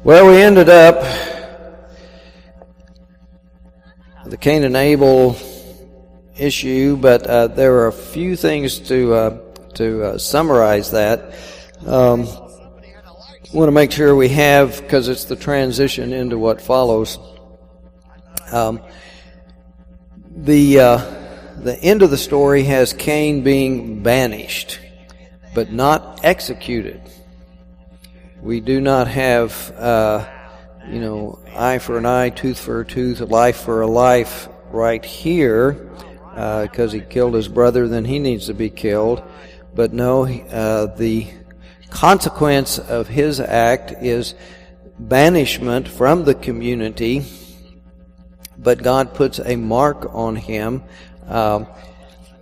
Well, we ended up the Cain and Abel issue, but there are a few things to summarize that. I want to make sure we have, because it's the transition into what follows. The end of the story has Cain being banished, but not executed. We do not have, eye for an eye, tooth for a tooth, life for a life right here, because he killed his brother, then he needs to be killed. But no, the consequence of his act is banishment from the community, but God puts a mark on him.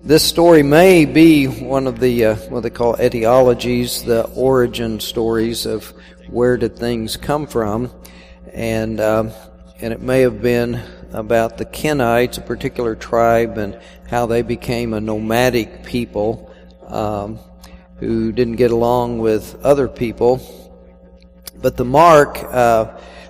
This story may be one of the what they call etiologies, the origin stories of where did things come from, and it may have been about the Kenites, a particular tribe, and how they became a nomadic people who didn't get along with other people. But the mark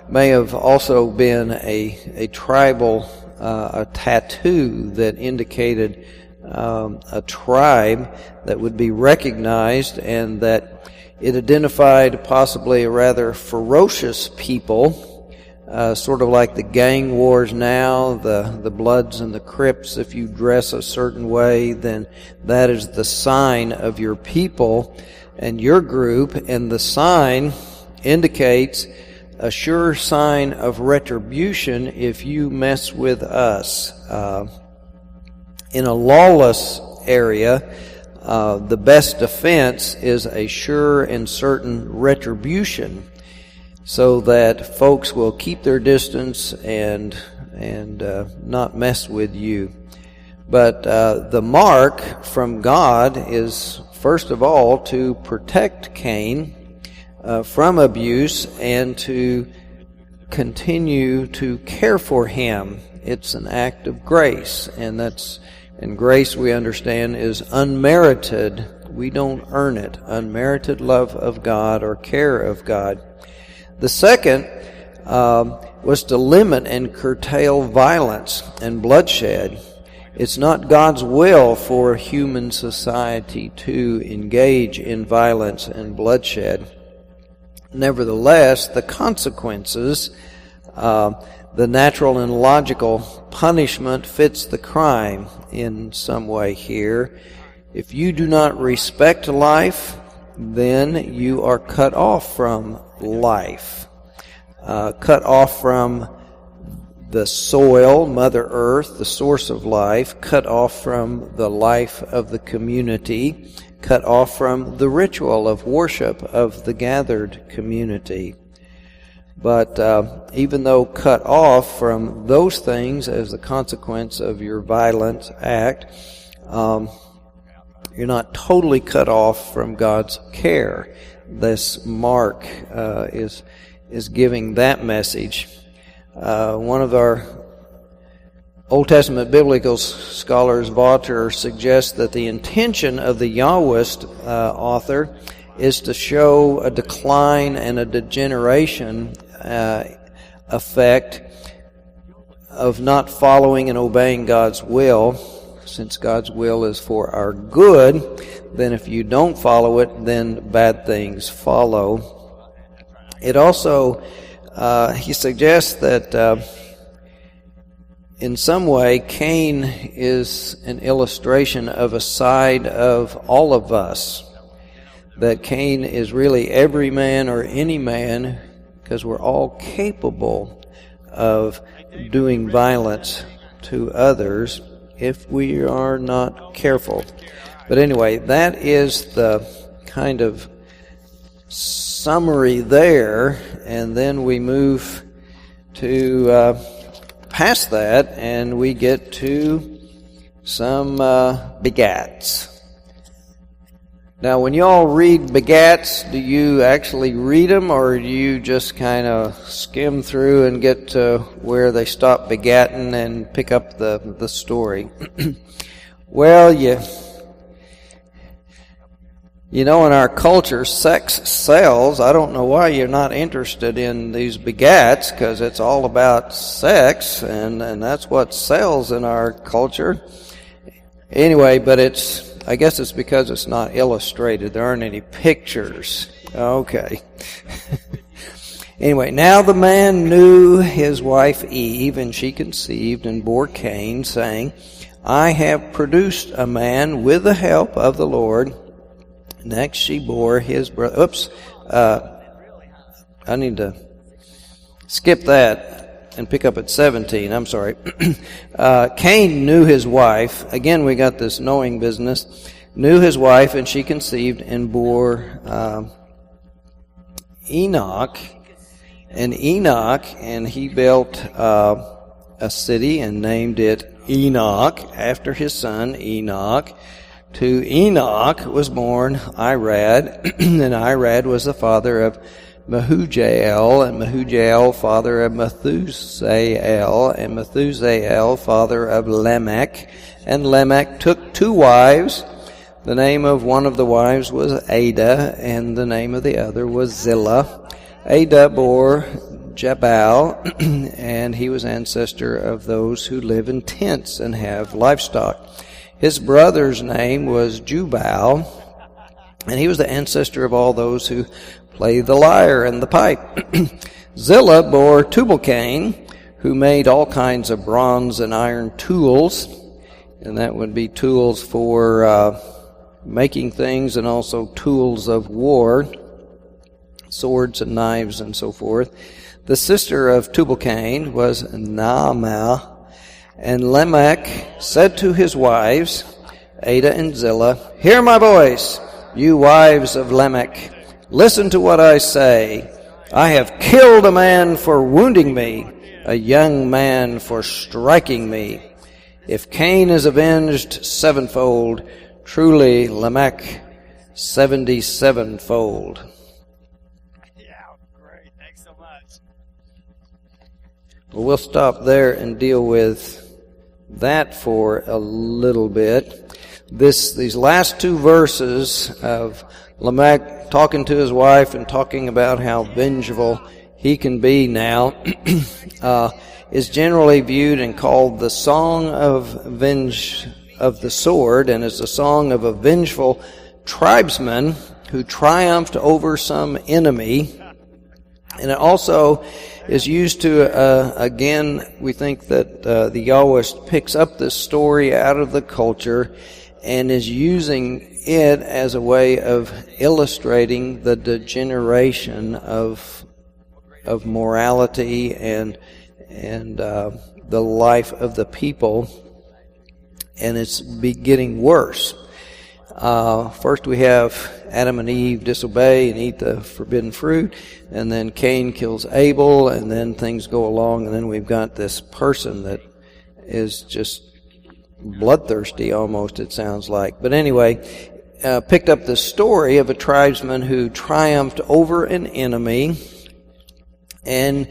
may have also been a tribal a tattoo that indicated a tribe that would be recognized, and that it identified possibly a rather ferocious people, sort of like the gang wars now, the Bloods and the Crips. If you dress a certain way, then that is the sign of your people and your group, and the sign indicates a sure sign of retribution if you mess with us. In a lawless area, the best defense is a sure and certain retribution, so that folks will keep their distance and not mess with you. But the mark from God is, first of all, to protect Cain from abuse and to continue to care for him. It's an act of grace, and grace, we understand, is unmerited. We don't earn it. Unmerited love of God or care of God. The second was to limit and curtail violence and bloodshed. It's not God's will for human society to engage in violence and bloodshed. Nevertheless, the consequences, the natural and logical punishment fits the crime in some way here. If you do not respect life, then you are cut off from life, cut off from the soil, Mother Earth, the source of life, cut off from the life of the community, cut off from the ritual of worship of the gathered community. But even though cut off from those things as the consequence of your violent act, you're not totally cut off from God's care. This mark is giving that message. One of our Old Testament biblical scholars, Vaughter, suggests that the intention of the Yahwist author is to show a decline and a degeneration effect of not following and obeying God's will. Since God's will is for our good, then if you don't follow it, then bad things follow. It also, he suggests that in some way, Cain is an illustration of a side of all of us. That Cain is really every man or any man, because we're all capable of doing violence to others if we are not careful. But anyway, that is the kind of summary there, and then we move to past that, and we get to some begats. Now, when you all read begats, do you actually read them, or do you just kind of skim through and get to where they stop begatting and pick up the story? Well, You know, in our culture, sex sells. I don't know why you're not interested in these begats, because it's all about sex, and that's what sells in our culture. Anyway, but I guess it's because it's not illustrated. There aren't any pictures. Okay. Anyway, now the man knew his wife Eve, and she conceived and bore Cain, saying, I have produced a man with the help of the Lord. Next she bore his brother. I need to skip that and pick up at 17. I'm sorry. Cain knew his wife. Again, we got this knowing business. Knew his wife, and she conceived and bore Enoch. And Enoch, and he built a city and named it Enoch after his son Enoch. To Enoch was born Irad, and Irad was the father of Mehujael, and Mehujael father of Methusael, and Methusael father of Lamech. And Lamech took 2 wives. The name of one of the wives was Ada, and the name of the other was Zillah. Ada bore Jabal, and he was ancestor of those who live in tents and have livestock. His brother's name was Jubal, and he was the ancestor of all those who play the lyre and the pipe. Zillah bore Tubal-Cain, who made all kinds of bronze and iron tools, and that would be tools for making things and also tools of war, swords and knives and so forth. The sister of Tubal-Cain was Naamah. And Lamech said to his wives, Ada and Zillah, Hear my voice, you wives of Lamech. Listen to what I say. I have killed a man for wounding me, a young man for striking me. If Cain is avenged 7-fold, truly Lamech 77-fold. Yeah, great. Thanks so much. Well, we'll stop there and deal with that for a little bit. These last 2 verses of Lamech talking to his wife and talking about how vengeful he can be now is generally viewed and called the Song of the Sword, and is a song of a vengeful tribesman who triumphed over some enemy. And it also is used to, again, we think that the Yahwist picks up this story out of the culture and is using it as a way of illustrating the degeneration of morality and the life of the people, and it's getting worse. First we have Adam and Eve disobey and eat the forbidden fruit, and then Cain kills Abel, and then things go along, and then we've got this person that is just bloodthirsty almost, it sounds like. But anyway, picked up the story of a tribesman who triumphed over an enemy, and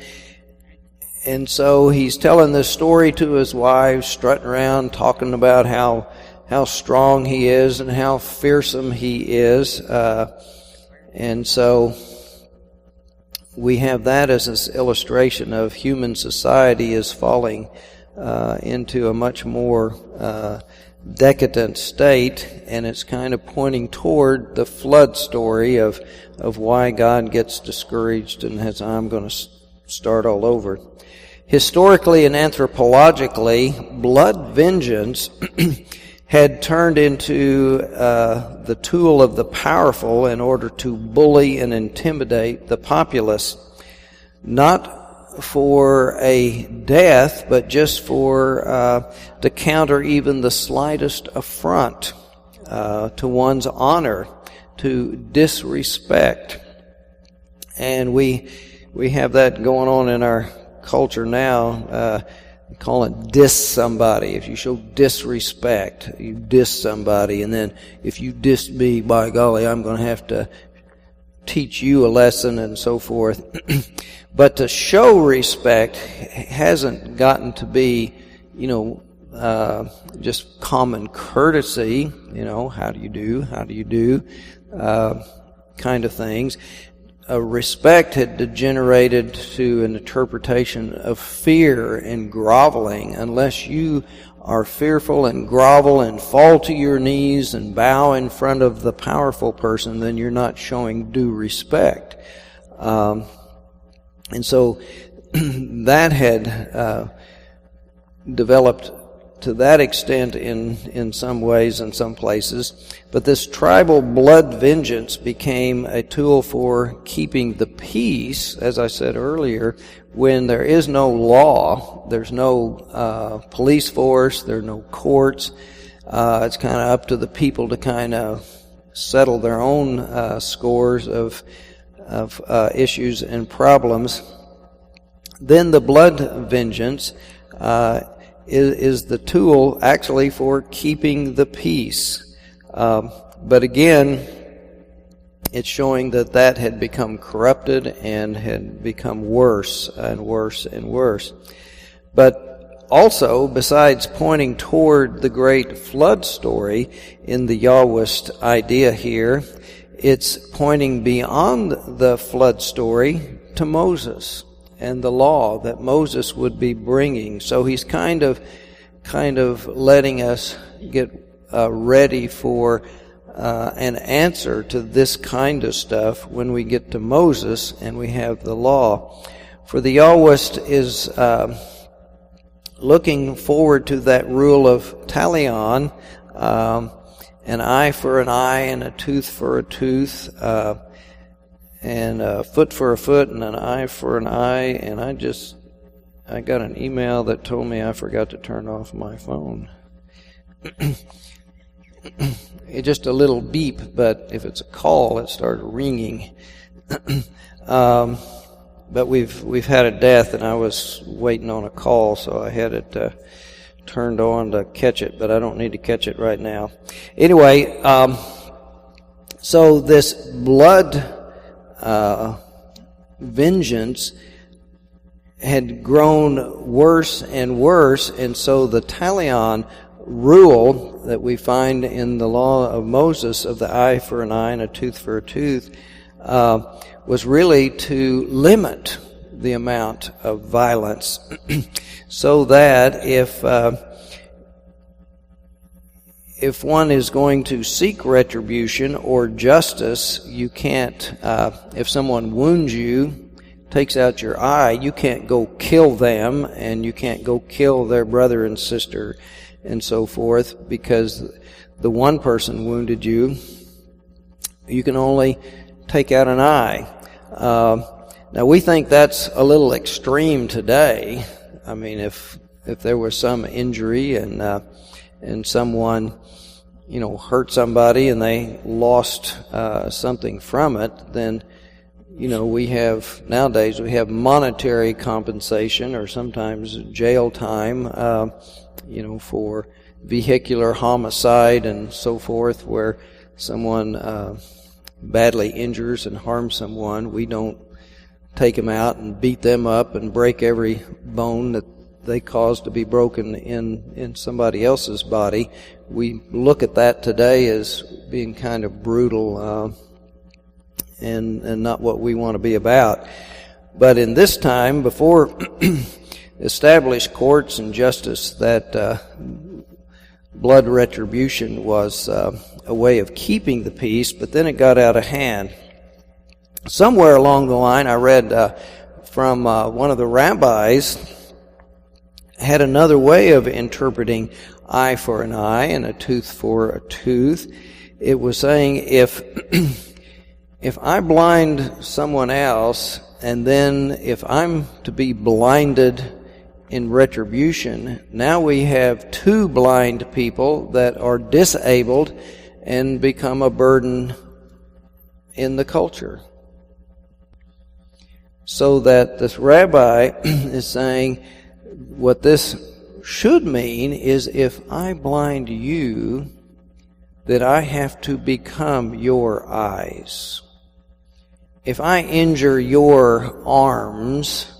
so he's telling this story to his wife, strutting around, talking about how strong he is and how fearsome he is. And so we have that as an illustration of human society is falling into a much more decadent state, and it's kind of pointing toward the flood story of why God gets discouraged and says, I'm going to start all over. Historically and anthropologically, blood vengeance had turned into the tool of the powerful in order to bully and intimidate the populace, not for a death, but just for to counter even the slightest affront to one's honor, to disrespect. And we have that going on in our culture now. Call it diss somebody. If you show disrespect, you diss somebody, and then if you diss me, by golly, I'm going to have to teach you a lesson and so forth. But to show respect hasn't gotten to be, just common courtesy. How do you do? How do you do? kind of things. Respect had degenerated to an interpretation of fear and groveling. Unless you are fearful and grovel and fall to your knees and bow in front of the powerful person, then you're not showing due respect. And so that had developed to that extent in some ways, in some places. But this tribal blood vengeance became a tool for keeping the peace, as I said earlier, when there is no law, there's no police force, there are no courts. It's kind of up to the people to kind of settle their own scores of issues and problems. Then the blood vengeance is the tool actually for keeping the peace. But again, it's showing that had become corrupted and had become worse and worse and worse. But also, besides pointing toward the great flood story in the Yahwist idea here, it's pointing beyond the flood story to Moses and the law that Moses would be bringing. So he's kind of letting us get ready for an answer to this kind of stuff when we get to Moses and we have the law. For the Yahwist is looking forward to that rule of talion, an eye for an eye and a tooth for a tooth, and a foot for a foot and an eye for an eye. And I got an email that told me I forgot to turn off my phone. It's just a little beep, but if it's a call, it started ringing. But we've had a death, and I was waiting on a call, so I had it turned on to catch it, but I don't need to catch it right now. Anyway, so this blood vengeance had grown worse and worse, and so the talion rule that we find in the law of Moses of the eye for an eye and a tooth for a tooth was really to limit the amount of violence so that if one is going to seek retribution or justice, you can't, if someone wounds you, takes out your eye, you can't go kill them, and you can't go kill their brother and sister and so forth, because the one person wounded you. You can only take out an eye. Now we think that's a little extreme today. I mean, if there was some injury and someone, hurt somebody and they lost something from it, then nowadays we have monetary compensation or sometimes jail time, for vehicular homicide and so forth, where someone badly injures and harms someone. We don't take them out and beat them up and break every bone that they caused to be broken in somebody else's body. We look at that today as being kind of brutal and not what we want to be about. But in this time, before established courts and justice, that blood retribution was a way of keeping the peace, but then it got out of hand. Somewhere along the line, I read from one of the rabbis had another way of interpreting eye for an eye and a tooth for a tooth. It was saying if I blind someone else, and then if I'm to be blinded in retribution, now we have two blind people that are disabled and become a burden in the culture. So that this rabbi is saying what this should mean is if I blind you, that I have to become your eyes. If I injure your arms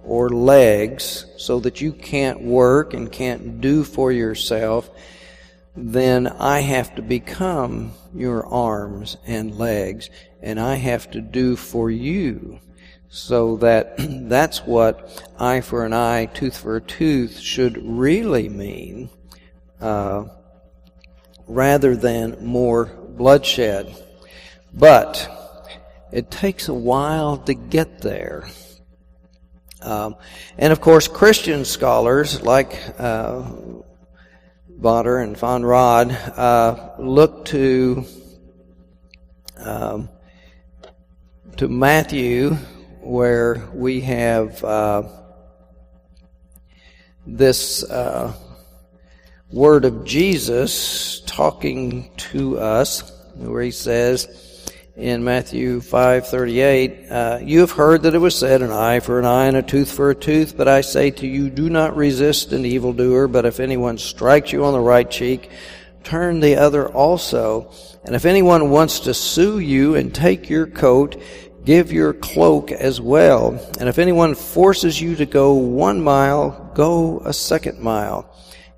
or legs so that you can't work and can't do for yourself, then I have to become your arms and legs, and I have to do for you. So that's what eye for an eye, tooth for a tooth should really mean, rather than more bloodshed. But it takes a while to get there. And of course, Christian scholars like Botter and Von Rod look to Matthew, where we have this word of Jesus talking to us, where he says in Matthew 5:38, you have heard that it was said, an eye for an eye and a tooth for a tooth, but I say to you, do not resist an evildoer, but if anyone strikes you on the right cheek, turn the other also. And if anyone wants to sue you and take your coat, give your cloak as well. And if anyone forces you to go 1 mile, go a 2nd mile.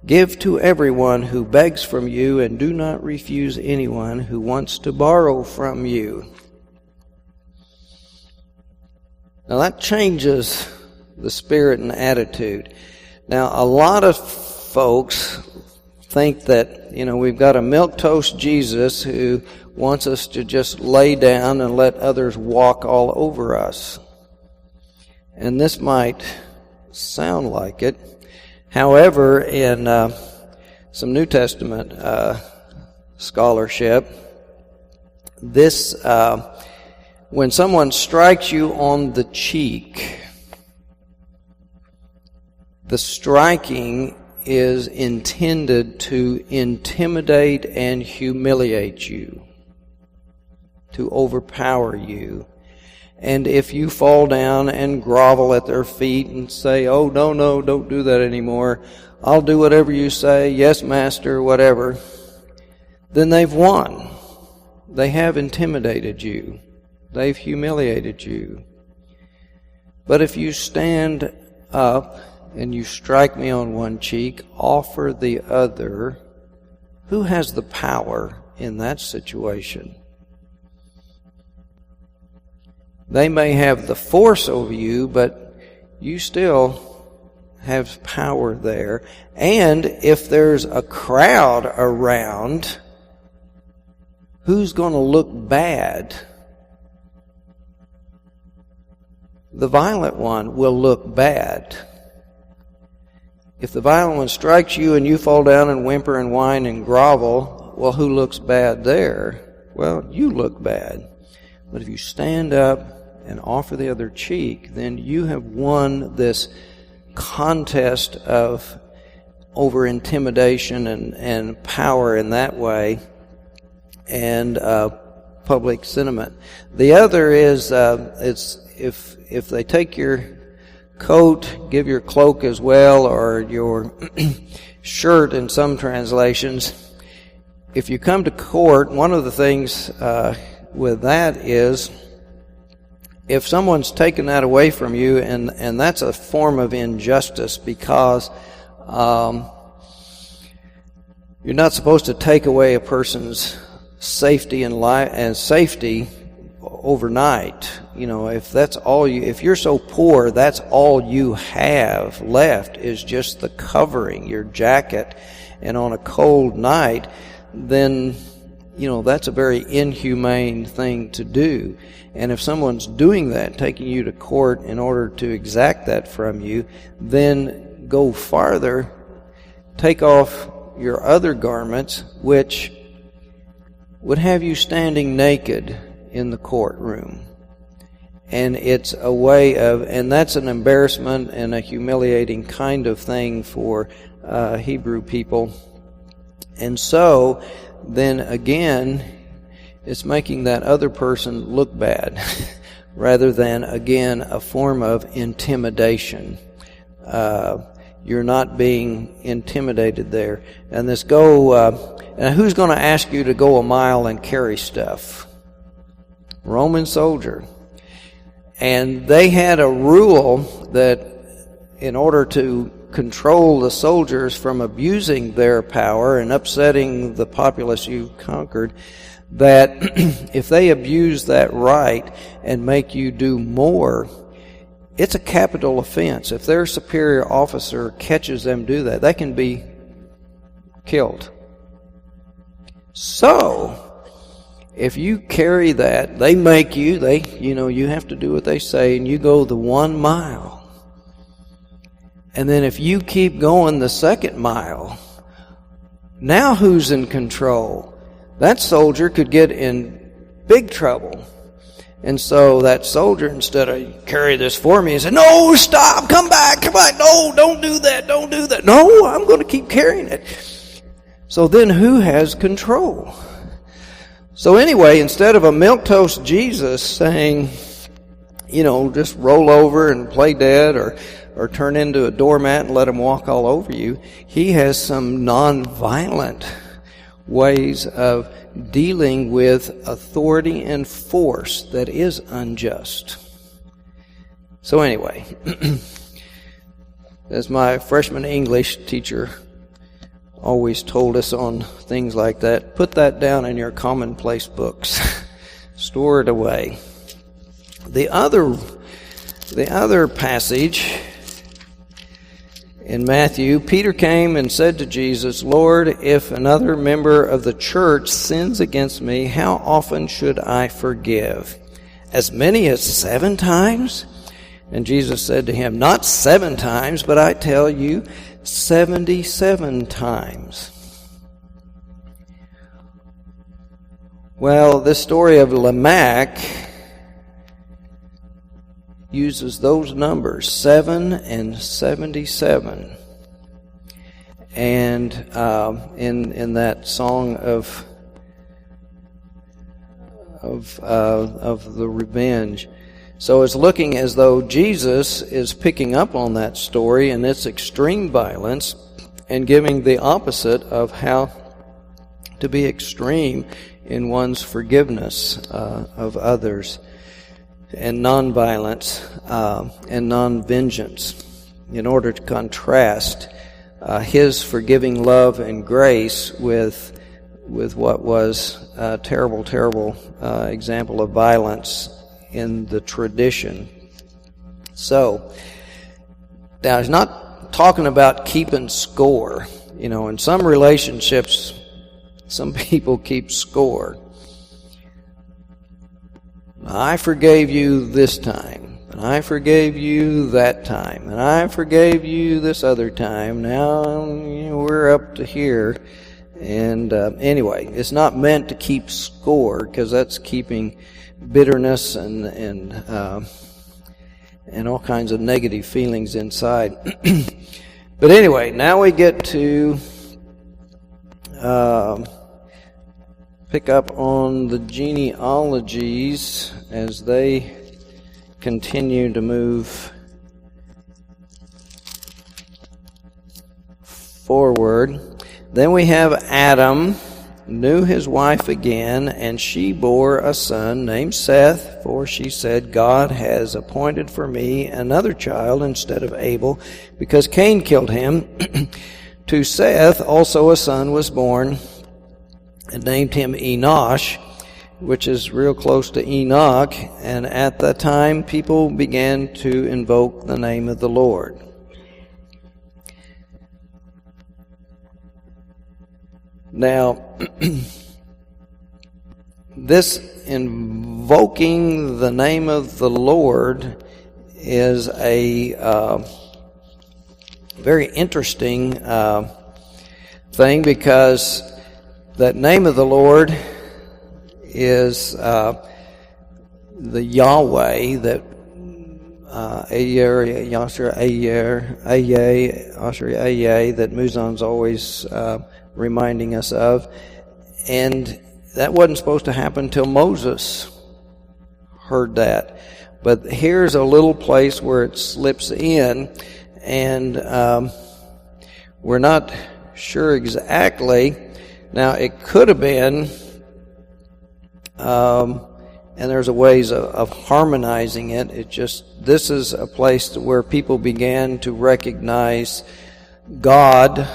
Give to everyone who begs from you, and do not refuse anyone who wants to borrow from you. Now that changes the spirit and attitude. Now a lot of folks think that, we've got a milquetoast Jesus who wants us to just lay down and let others walk all over us. And this might sound like it. However, in some New Testament scholarship, this when someone strikes you on the cheek, the striking is intended to intimidate and humiliate you, to overpower you. And if you fall down and grovel at their feet and say, oh, no, don't do that anymore, I'll do whatever you say, yes, master, whatever, then they've won. They have intimidated you. They've humiliated you. But if you stand up and you strike me on one cheek, offer the other, who has the power in that situation? They may have the force over you, but you still have power there. And if there's a crowd around, who's going to look bad? The violent one will look bad. If the violent one strikes you and you fall down and whimper and whine and grovel, well, who looks bad there? Well, you look bad. But if you stand up and offer the other cheek, then you have won this contest of over intimidation and power in that way, and public sentiment. The other is it's if they take your coat, give your cloak as well, or your shirt in some translations. If you come to court, one of the things with that is, if someone's taken that away from you, and that's a form of injustice, because you're not supposed to take away a person's safety and life and safety overnight. If that's all if you're so poor, that's all you have left is just the covering, your jacket, and on a cold night, then that's a very inhumane thing to do. And if someone's doing that, taking you to court in order to exact that from you, then go farther, take off your other garments, which would have you standing naked in the courtroom. And it's a way of, and that's an embarrassment and a humiliating kind of thing for Hebrew people. And so, then again, it's making that other person look bad rather than, again, a form of intimidation. You're not being intimidated there. And this and who's going to ask you to go a mile and carry stuff? Roman soldier. And they had a rule that in order to control the soldiers from abusing their power and upsetting the populace you've conquered, that if they abuse that right and make you do more, it's a capital offense. If their superior officer catches them do that, they can be killed. So, if you carry that, they make you, you have to do what they say, and you go the 1 mile. And then if you keep going the 2nd mile, now who's in control? That soldier could get in big trouble. And so that soldier, instead of carry this for me, he said, no, stop, come back, no, don't do that. No, I'm going to keep carrying it. So then who has control? So anyway, instead of a milquetoast Jesus saying, just roll over and play dead or turn into a doormat and let him walk all over you, he has some non-violent ways of dealing with authority and force that is unjust. So anyway, as my freshman English teacher always told us on things like that, put that down in your commonplace books. Store it away. The other passage in Matthew, Peter came and said to Jesus, Lord, if another member of the church sins against me, how often should I forgive? As many as 7 times? And Jesus said to him, not 7 times, but I tell you, 77 times. Well, this story of Lamech uses those numbers, 7 and 77. And in that song of the revenge. So it's looking as though Jesus is picking up on that story and its extreme violence and giving the opposite of how to be extreme in one's forgiveness of others, and nonviolence and non-vengeance, in order to contrast his forgiving love and grace with what was a terrible example of violence in the tradition. So, now he's not talking about keeping score. In some relationships, some people keep score. I forgave you this time, and I forgave you that time, and I forgave you this other time. Now we're up to here. And anyway, it's not meant to keep score, because that's keeping bitterness and all kinds of negative feelings inside. But anyway, now we get to pick up on the genealogies as they continue to move forward. Then we have Adam knew his wife again, and she bore a son named Seth, for she said, God has appointed for me another child instead of Abel, because Cain killed him. To Seth also a son was born, and named him Enosh, which is real close to Enoch, and at that time people began to invoke the name of the Lord. Now, this invoking the name of the Lord is a very interesting thing, because that name of the Lord is the Yahweh, that Ayer, Yasher, Ayer, Ayeh, Asher, Ayeh, that Muzan's always reminding us of. And that wasn't supposed to happen until Moses heard that. But here's a little place where it slips in, and we're not sure exactly. Now, it could have been an and there's a ways of harmonizing it. This is a place where people began to recognize God,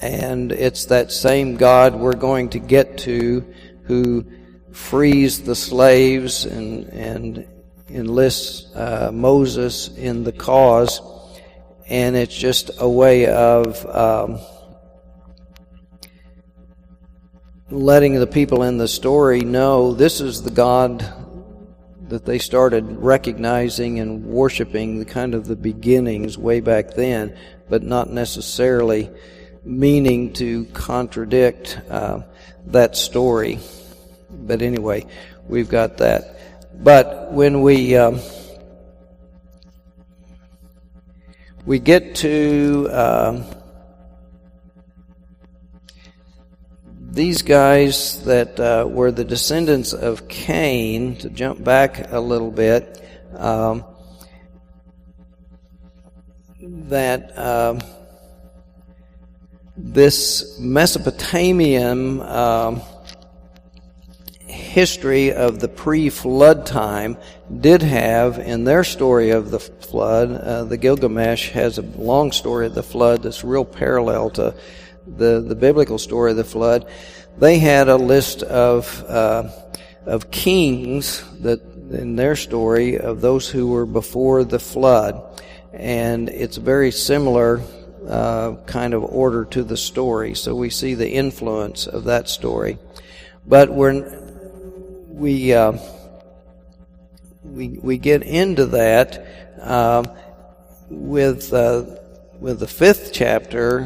and it's that same God we're going to get to, who frees the slaves and enlists Moses in the cause. And it's just a way of letting the people in the story know this is the God that they started recognizing and worshiping, the kind of the beginnings way back then, but not necessarily meaning to contradict that story. But anyway, we've got that. But when we get to these guys that were the descendants of Cain, to jump back a little bit, that this Mesopotamian history of the pre-flood time did have, in their story of the flood, the Gilgamesh has a long story of the flood that's real parallel to the biblical story of the flood. They had a list of kings that in their story of those who were before the flood, and it's a very similar kind of order to the story. So we see the influence of that story, but we get into that with the 5th chapter,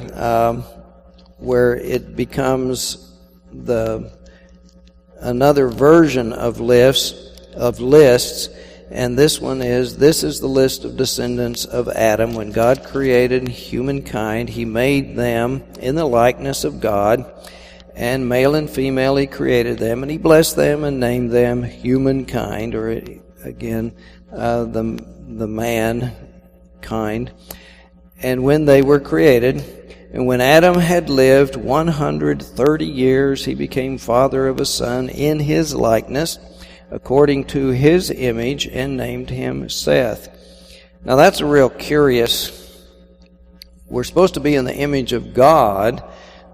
where it becomes another version of lists, and this is the list of descendants of Adam. When God created humankind, He made them in the likeness of God, and male and female He created them, and He blessed them and named them humankind, or again, the mankind. And when they were created, and when Adam had lived 130 years, he became father of a son in his likeness, according to his image, and named him Seth. Now that's a real curious. We're supposed to be in the image of God,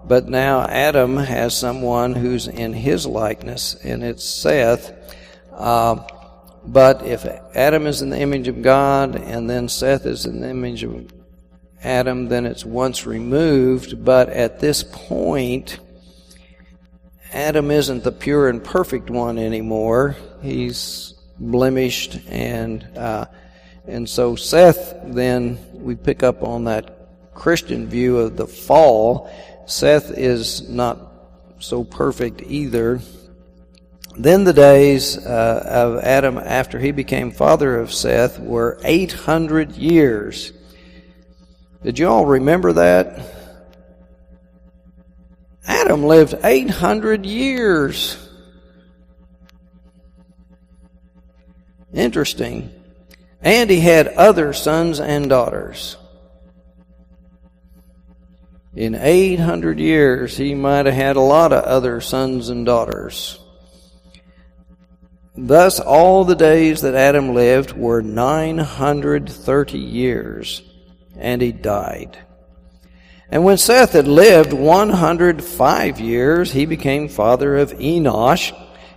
but now Adam has someone who's in his likeness, and it's Seth. But if Adam is in the image of God, and then Seth is in the image of Adam, then it's once removed. But at this point, Adam isn't the pure and perfect one anymore. He's blemished, and so Seth, then we pick up on that Christian view of the fall. Seth is not so perfect either. Then the days of Adam after he became father of Seth were 800 years. Did you all remember that? Adam lived 800 years. Interesting. And he had other sons and daughters. In 800 years, he might have had a lot of other sons and daughters. Thus, all the days that Adam lived were 930 years, and he died. And when Seth had lived 105 years, he became father of Enosh.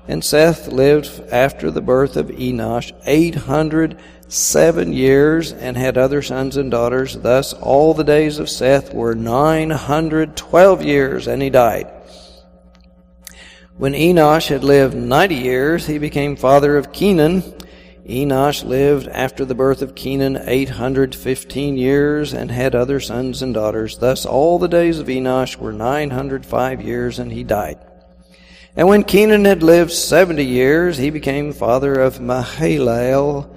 And Seth lived after the birth of Enosh 807 years, and had other sons and daughters. Thus all the days of Seth were 912 years, and he died. When Enosh had lived 90 years, he became father of Kenan. Enosh lived after the birth of Kenan 815 years, and had other sons and daughters. Thus all the days of Enosh were 905 years, and he died. And when Kenan had lived 70 years, he became father of Mahalalel.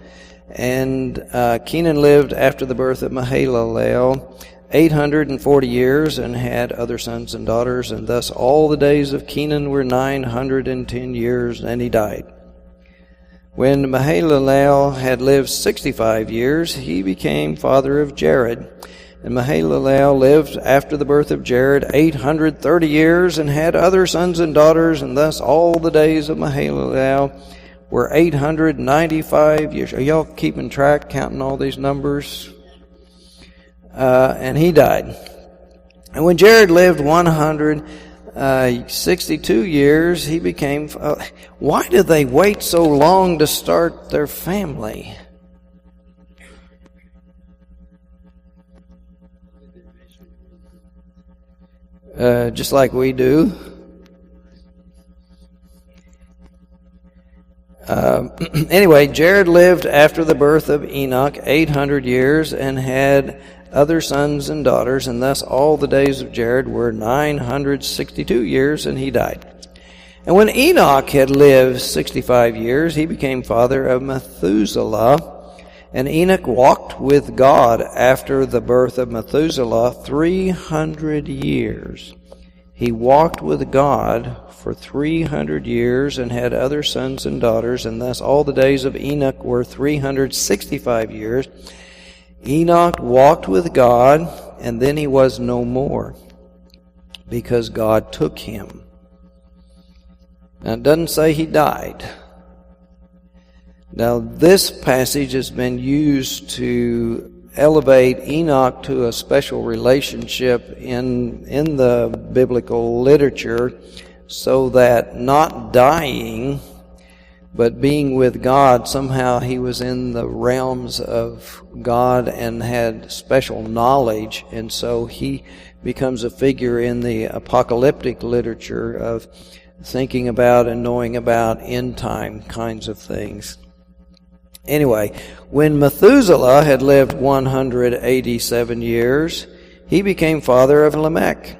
And Kenan lived after the birth of Mahalalel 840 years, and had other sons and daughters. And thus all the days of Kenan were 910 years, and he died. When Mahalalel had lived 65 years, he became father of Jared. And Mahalalel lived after the birth of Jared 830 years, and had other sons and daughters. And thus all the days of Mahalalel were 895 years. Are y'all keeping track, counting all these numbers? And he died. And when Jared lived 162 years, he became... why did they wait so long to start their family? Just like we do. Anyway, Jared lived after the birth of Enoch 800 years and had other sons and daughters, and thus all the days of Jared were 962 years, and he died. And when Enoch had lived 65 years, he became father of Methuselah. And Enoch walked with God after the birth of Methuselah 300 years. He walked with God for 300 years and had other sons and daughters, and thus all the days of Enoch were 365 years. Enoch walked with God, and then he was no more, because God took him. Now, it doesn't say he died. Now, this passage has been used to elevate Enoch to a special relationship in the biblical literature, so that not dying, but being with God, somehow he was in the realms of God and had special knowledge, and so he becomes a figure in the apocalyptic literature of thinking about and knowing about end time kinds of things. Anyway, when Methuselah had lived 187 years, he became father of Lamech.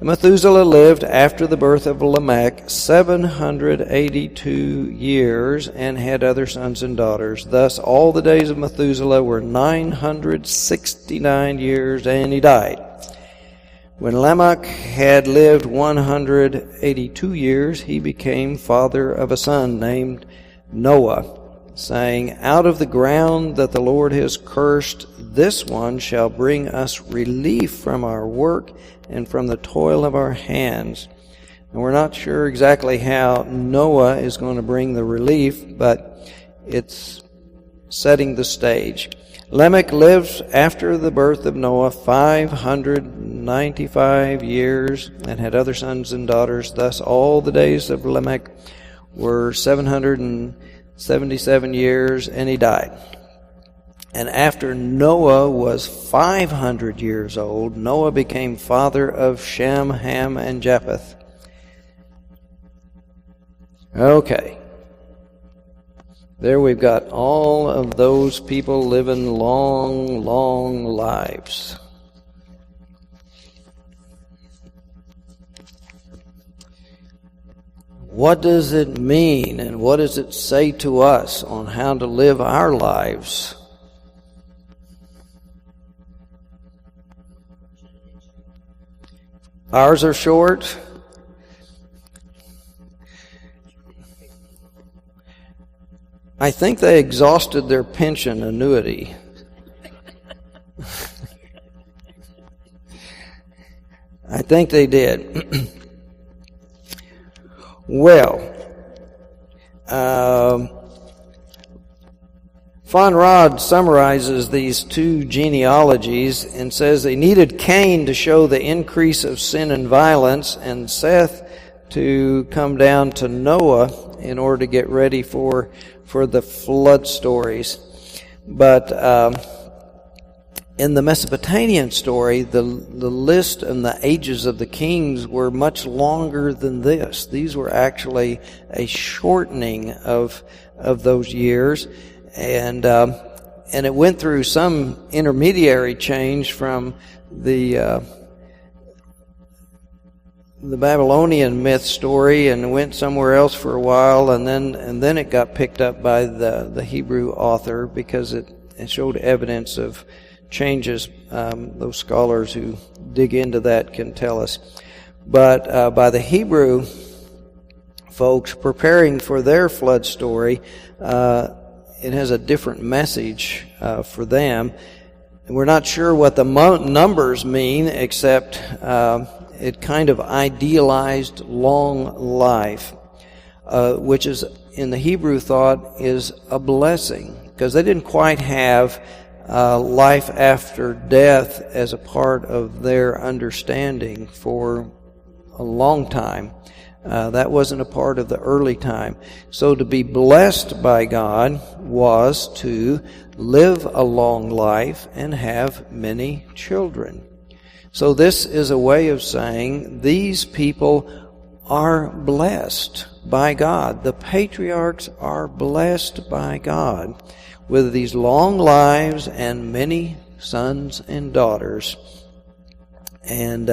And Methuselah lived after the birth of Lamech 782 years and had other sons and daughters. Thus all the days of Methuselah were 969 years, and he died. When Lamech had lived 182 years, he became father of a son named Noah, saying, "Out of the ground that the Lord has cursed, this one shall bring us relief from our work and from the toil of our hands." And we're not sure exactly how Noah is going to bring the relief, but it's setting the stage. Lamech lived after the birth of Noah 595 years and had other sons and daughters. Thus all the days of Lamech were 777 years, and he died. And after Noah was 500 years old, Noah became father of Shem, Ham, and Japheth. Okay. There we've got all of those people living long, long lives. What does it mean, and what does it say to us on how to live our lives? Ours are short. I think they exhausted their pension annuity. I think they did. Well, Von Rad summarizes these two genealogies and says they needed Cain to show the increase of sin and violence, and Seth to come down to Noah in order to get ready for the flood stories. But in the Mesopotamian story, the list and the ages of the kings were much longer than this. These were actually a shortening of those years, and it went through some intermediary change from the Babylonian myth story, and went somewhere else for a while, and then it got picked up by the Hebrew author because it showed evidence of changes. Those scholars who dig into that can tell us. But by the Hebrew folks preparing for their flood story, it has a different message for them. And we're not sure what the numbers mean, except it kind of idealized long life, which is in the Hebrew thought, is a blessing, because they didn't quite have life after death as a part of their understanding for a long time. That wasn't a part of the early time. So to be blessed by God was to live a long life and have many children. So this is a way of saying these people are blessed by God. The patriarchs are blessed by God with these long lives and many sons and daughters. And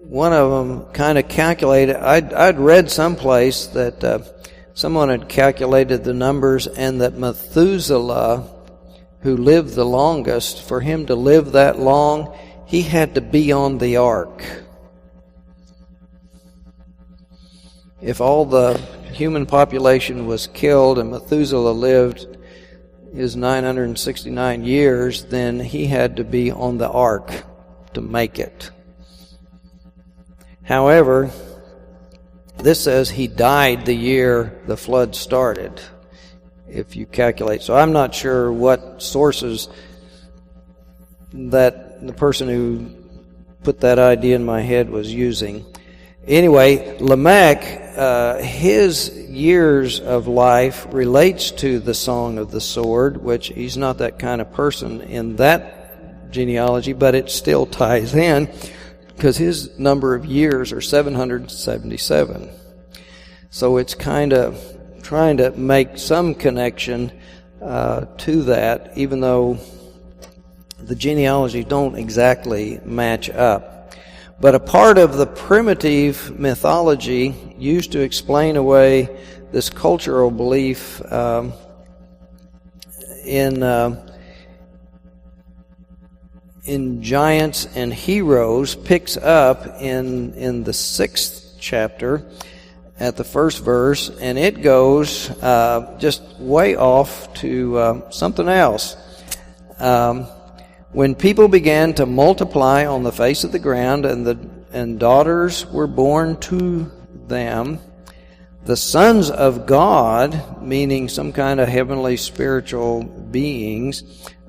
one of them kind of calculated, I'd read someplace that someone had calculated the numbers, and that Methuselah, who lived the longest, for him to live that long, he had to be on the ark. If all the human population was killed and Methuselah lived his 969 years, then he had to be on the ark to make it. However, this says he died the year the flood started, if you calculate. So I'm not sure what sources that the person who put that idea in my head was using. Anyway, Lamech, his years of life relates to the Song of the Sword, which he's not that kind of person in that genealogy, but it still ties in, because his number of years are 777. So it's kind of trying to make some connection to that, even though the genealogy don't exactly match up. But a part of the primitive mythology used to explain away this cultural belief in giants and heroes picks up in the 6th chapter at the first verse, and it goes just way off to something else. When people began to multiply on the face of the ground, and daughters were born to them, the sons of God, meaning some kind of heavenly spiritual beings,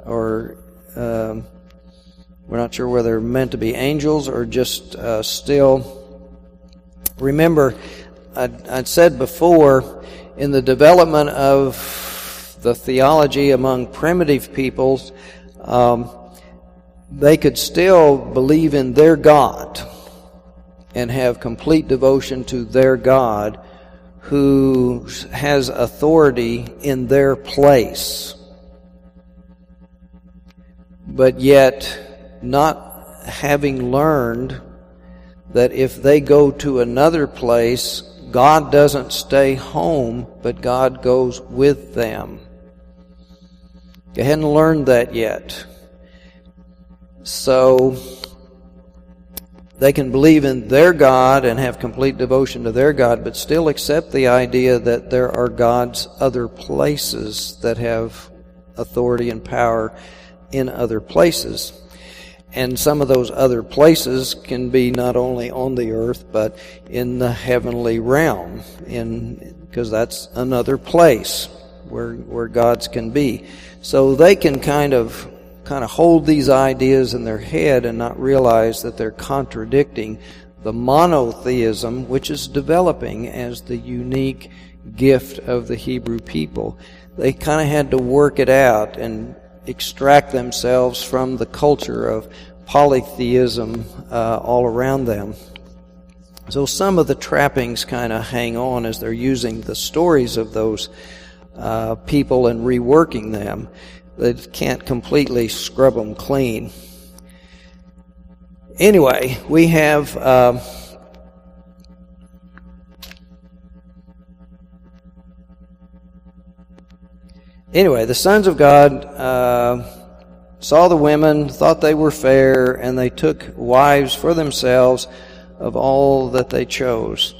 or we're not sure whether they're meant to be angels or just still. Remember, I'd said before, in the development of the theology among primitive peoples, they could still believe in their God and have complete devotion to their God, who has authority in their place, but yet not having learned that if they go to another place, God doesn't stay home, but God goes with them. They hadn't learned that yet. So they can believe in their God and have complete devotion to their God, but still accept the idea that there are God's other places that have authority and power in other places. And some of those other places can be not only on the earth, but in the heavenly realm, because that's another place where God's can be. So they can kind of hold these ideas in their head and not realize that they're contradicting the monotheism, which is developing as the unique gift of the Hebrew people. They kind of had to work it out and extract themselves from the culture of polytheism all around them. So some of the trappings kind of hang on as they're using the stories of those people and reworking them. They can't completely scrub them clean. Anyway, we have the sons of God saw the women, thought they were fair, and they took wives for themselves of all that they chose.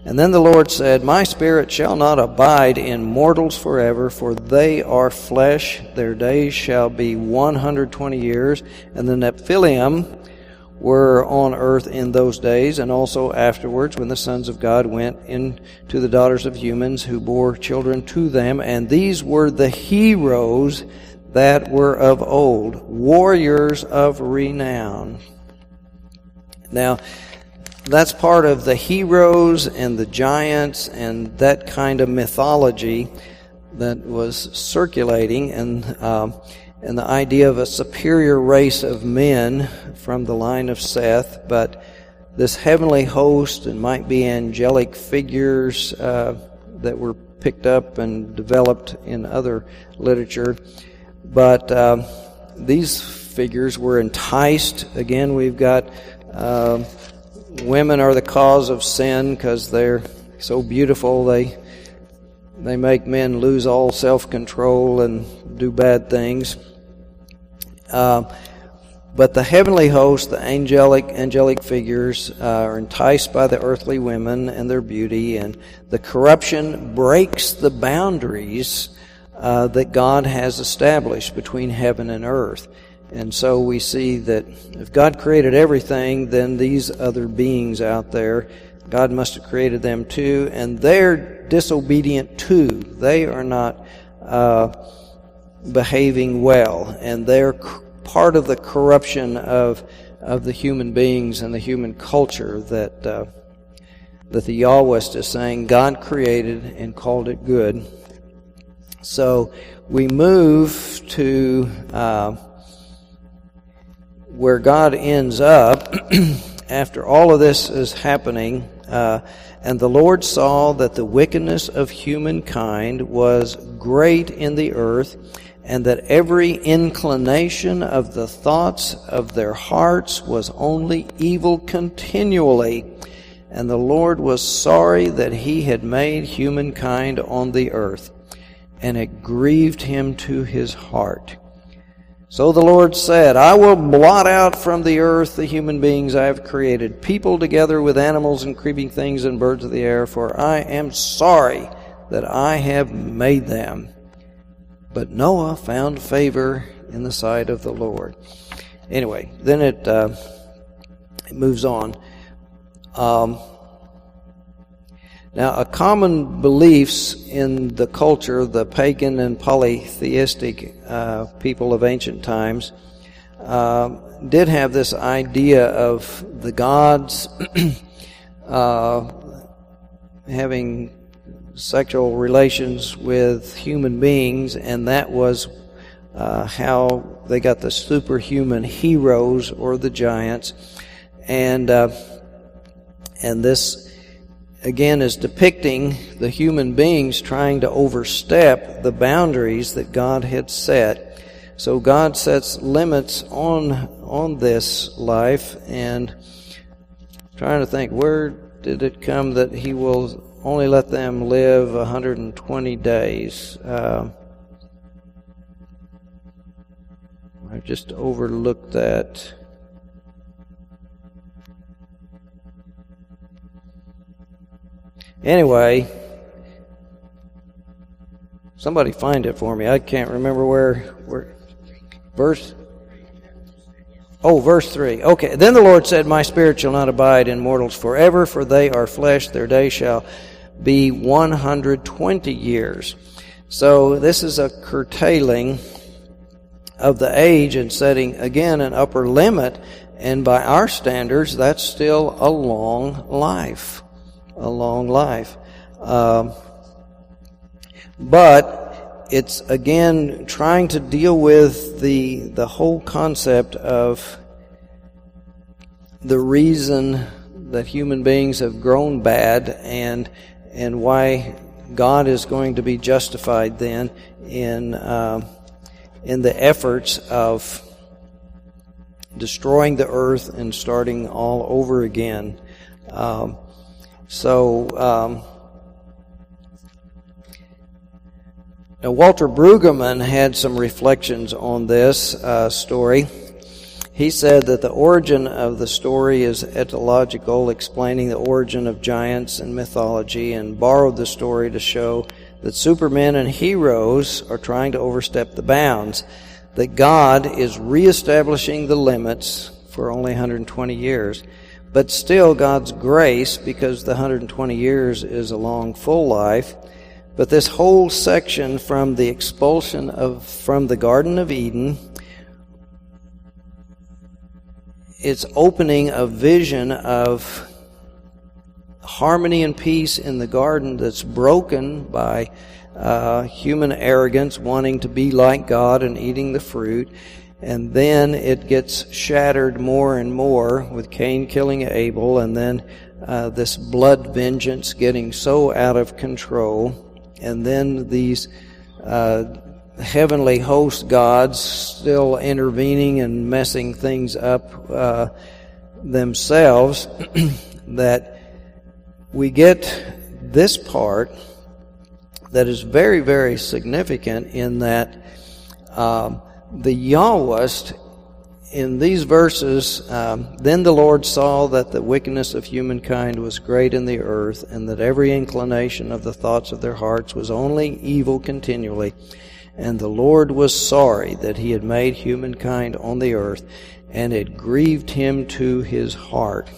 And then the Lord said, My spirit shall not abide in mortals forever, for they are flesh. Their days shall be 120 years. And the Nephilim were on earth in those days, and also afterwards when the sons of God went into the daughters of humans who bore children to them. And these were the heroes that were of old, warriors of renown. Now, that's part of the heroes and the giants and that kind of mythology that was circulating, and the idea of a superior race of men from the line of Seth. But this heavenly host, and might be angelic figures that were picked up and developed in other literature. But these figures were enticed. Again, we've got women are the cause of sin because they're so beautiful. They make men lose all self-control and do bad things. But the heavenly host, the angelic figures, are enticed by the earthly women and their beauty, and the corruption breaks the boundaries that God has established between heaven and earth. And so we see that if God created everything, then these other beings out there, God must have created them too, and they're disobedient too. They are not behaving well, and they're part of the corruption of the human beings and the human culture that the Yahwist is saying God created and called it good. So we move to where God ends up after all of this is happening. And the Lord saw that the wickedness of humankind was great in the earth, and that every inclination of the thoughts of their hearts was only evil continually. And the Lord was sorry that he had made humankind on the earth, and it grieved him to his heart. So the Lord said, I will blot out from the earth the human beings I have created, people together with animals and creeping things and birds of the air, for I am sorry that I have made them. But Noah found favor in the sight of the Lord. Anyway, then it moves on. Now, a common beliefs in the culture, the pagan and polytheistic people of ancient times, did have this idea of the gods having sexual relations with human beings, and that was how they got the superhuman heroes or the giants. And this again is depicting the human beings trying to overstep the boundaries that God had set. So God sets limits on this life, and trying to think, where did it come that he will only let them live 120 days? I just overlooked that. Anyway, somebody find it for me. I can't remember where verse 3. Okay. Then the Lord said, My spirit shall not abide in mortals forever, for they are flesh. Their day shall be 120 years. So this is a curtailing of the age and setting, again, an upper limit. And by our standards, that's still a long life. But it's again trying to deal with the whole concept of the reason that human beings have grown bad, and why God is going to be justified then in the efforts of destroying the earth and starting all over again. Now Walter Brueggemann had some reflections on this story. He said that the origin of the story is etymological, explaining the origin of giants and mythology, and borrowed the story to show that supermen and heroes are trying to overstep the bounds, that God is reestablishing the limits for only 120 years. But still God's grace, because the 120 years is a long, full life. But this whole section from the expulsion from the Garden of Eden, it's opening a vision of harmony and peace in the garden that's broken by human arrogance, wanting to be like God and eating the fruit. And then it gets shattered more and more with Cain killing Abel, and then this blood vengeance getting so out of control. And then these heavenly host gods still intervening and messing things up themselves, that we get this part that is very, very significant, in that the Yahwist in these verses, then the Lord saw that the wickedness of humankind was great in the earth, and that every inclination of the thoughts of their hearts was only evil continually. And the Lord was sorry that he had made humankind on the earth, and it grieved him to his heart.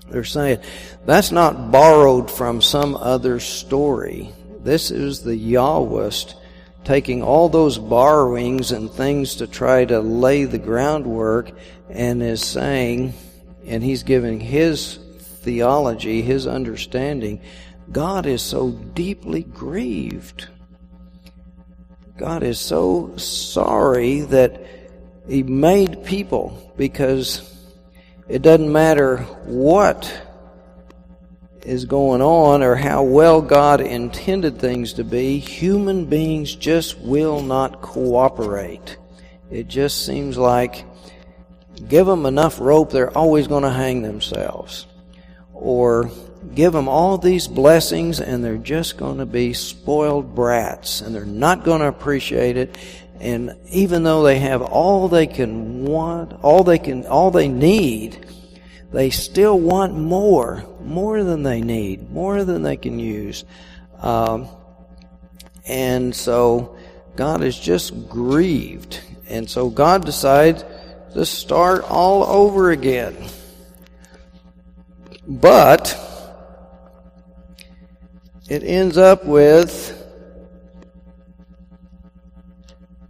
They're saying that's not borrowed from some other story. This is the Yahwist taking all those borrowings and things to try to lay the groundwork, and is saying, and he's giving his theology, his understanding, God is so deeply grieved. God is so sorry that he made people, because it doesn't matter what is going on or how well God intended things to be, human beings just will not cooperate. It just seems like give them enough rope, they're always going to hang themselves. Or give them all these blessings and they're just going to be spoiled brats, and they're not going to appreciate it. And even though they have all they can want, all they need, they still want more than they need, more than they can use. And so God is just grieved. And so God decides to start all over again. But it ends up with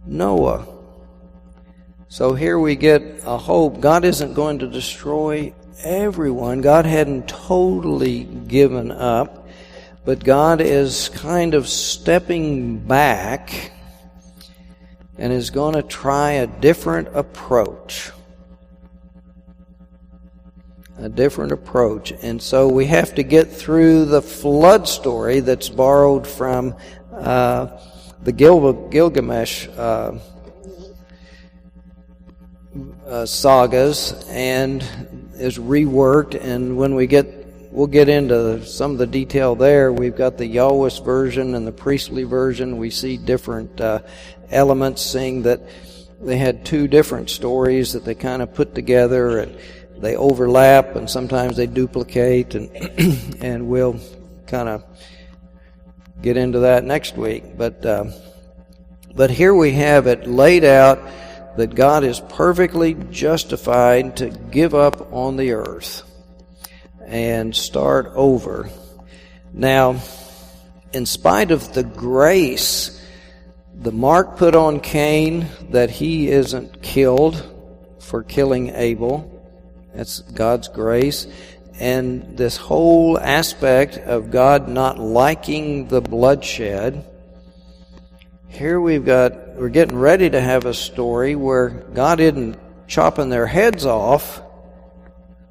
Noah. So here we get a hope. God isn't going to destroy everyone. God hadn't totally given up, but God is kind of stepping back and is going to try a different approach. A different approach. And so we have to get through the flood story that's borrowed from the Gilgamesh sagas, and is reworked. And when we'll get into some of the detail there. We've got the Yahwist version and the priestly version. We see different elements, seeing that they had two different stories that they kind of put together, and they overlap, and sometimes they duplicate, and we'll kind of get into that next week. But here we have it laid out that God is perfectly justified to give up on the earth and start over. Now, in spite of the grace, the mark put on Cain that he isn't killed for killing Abel, that's God's grace. And this whole aspect of God not liking the bloodshed. Here we're getting ready to have a story where God isn't chopping their heads off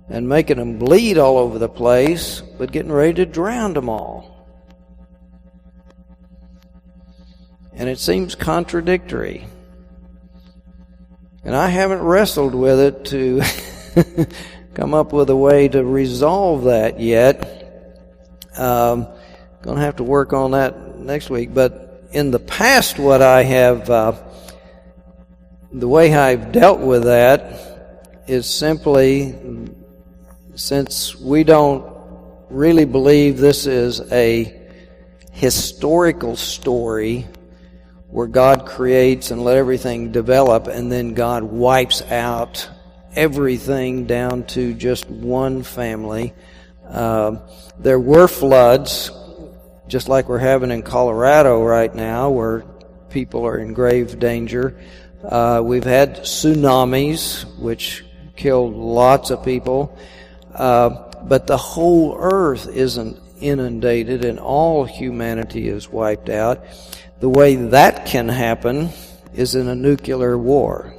and making them bleed all over the place, but getting ready to drown them all. And it seems contradictory. And I haven't wrestled with it to come up with a way to resolve that yet. Going to have to work on that next week. But in the past, what I have, the way I've dealt with that is simply, since we don't really believe this is a historical story where God creates and let everything develop and then God wipes out everything down to just one family. There were floods, just like we're having in Colorado right now, where people are in grave danger. We've had tsunamis, which killed lots of people. But the whole earth isn't inundated and all humanity is wiped out. The way that can happen is in a nuclear war.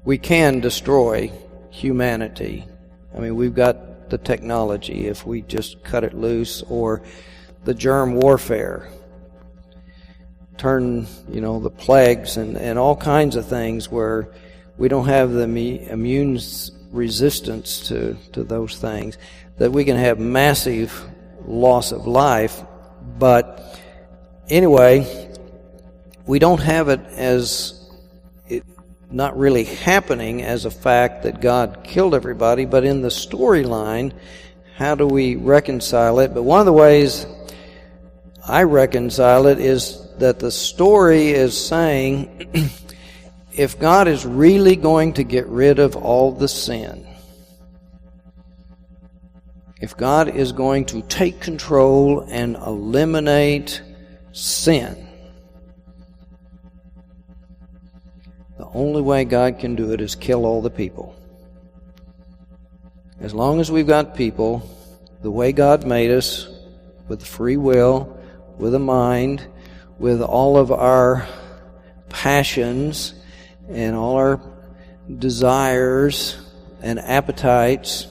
We can destroy humanity. I mean, we've got the technology if we just cut it loose, or the germ warfare. Turn, the plagues and all kinds of things where we don't have the immune resistance to those things, that we can have massive loss of life. But anyway, we don't have it as it not really happening as a fact that God killed everybody, but in the storyline, how do we reconcile it? But one of the ways I reconcile it is that the story is saying, if God is really going to get rid of all the sin, if God is going to take control and eliminate sin, the only way God can do it is kill all the people. As long as we've got people, the way God made us, with free will, with a mind, with all of our passions and all our desires and appetites,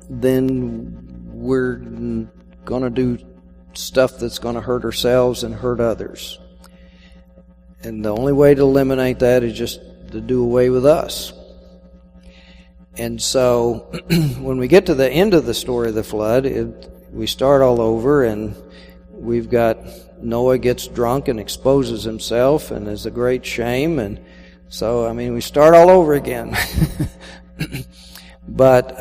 then we're going to do stuff that's going to hurt ourselves and hurt others. And the only way to eliminate that is just to do away with us. And so when we get to the end of the story of the flood, we start all over, and we've got Noah gets drunk and exposes himself, and is a great shame. And so, we start all over again. But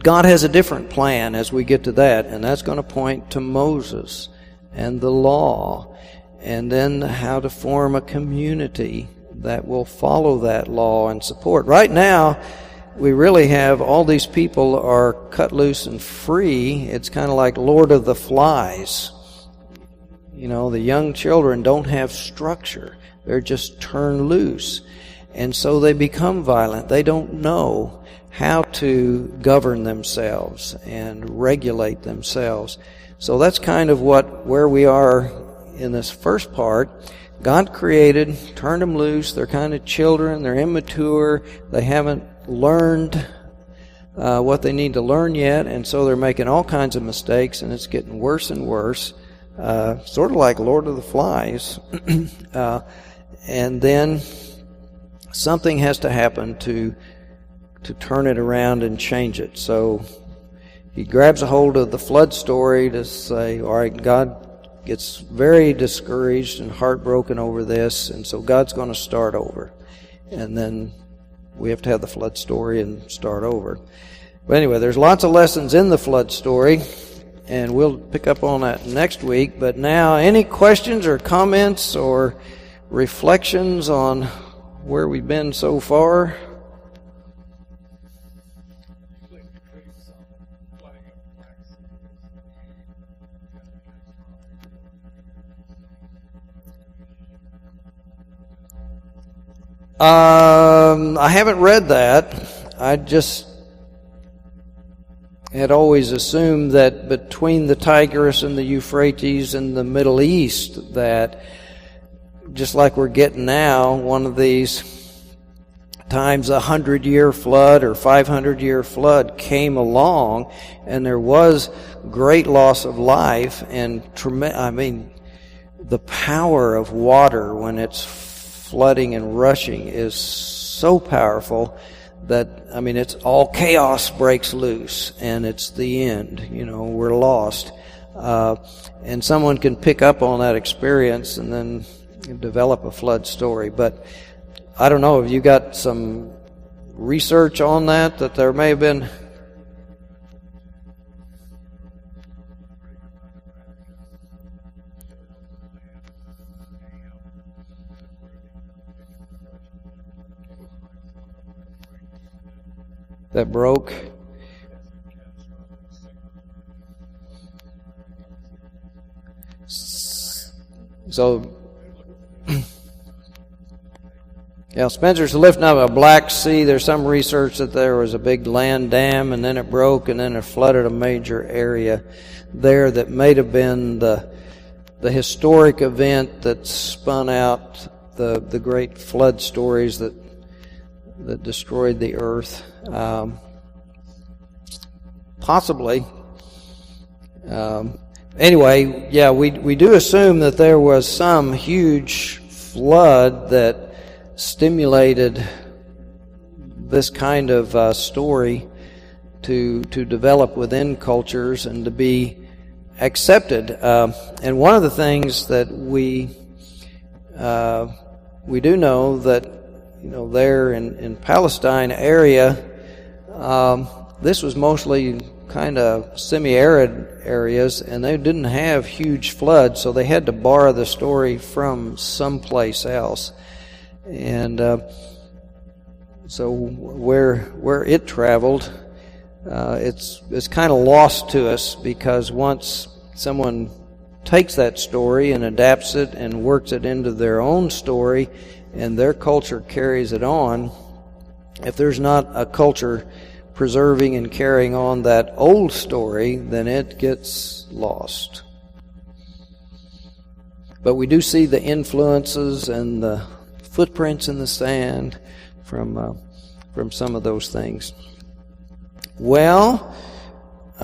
God has a different plan as we get to that, and that's going to point to Moses and the law, and then how to form a community that will follow that law and support. Right now, we really have all these people are cut loose and free. It's kind of like Lord of the Flies. The young children don't have structure. They're just turned loose. And so they become violent. They don't know how to govern themselves and regulate themselves. So that's kind of where we are in this first part. God created, turned them loose. They're kind of children. They're immature. They haven't learned what they need to learn yet, and so they're making all kinds of mistakes, and it's getting worse and worse. Sort of like Lord of the Flies. And then something has to happen to turn it around and change it. So he grabs a hold of the flood story to say, all right, God gets very discouraged and heartbroken over this, and so God's going to start over. And then we have to have the flood story and start over. But anyway, there's lots of lessons in the flood story, and we'll pick up on that next week. But now, any questions or comments or reflections on where we've been so far? I haven't read that. I just had always assumed that between the Tigris and the Euphrates and the Middle East, that just like we're getting now, one of these times 100-year flood or 500-year flood came along, and there was great loss of life and the power of water when it's flooding and rushing is so powerful that, it's all chaos breaks loose, and it's the end. We're lost. And someone can pick up on that experience and then develop a flood story. But I don't know, have you got some research on that there may have been? that broke. So, yeah, Spencer's lifting up a Black Sea. There's some research that there was a big land dam, and then it broke, and then it flooded a major area there that may have been the historic event that spun out the great flood stories that destroyed the earth. Possibly. Anyway, yeah, we do assume that there was some huge flood that stimulated this kind of story to develop within cultures and to be accepted. And one of the things that we do know that, you know, there in Palestine area, this was mostly kind of semi-arid areas, and they didn't have huge floods, so they had to borrow the story from someplace else. And so where it traveled, it's kind of lost to us, because once someone takes that story and adapts it and works it into their own story, and their culture carries it on, if there's not a culture preserving and carrying on that old story, then it gets lost. But we do see the influences and the footprints in the sand from some of those things. Well,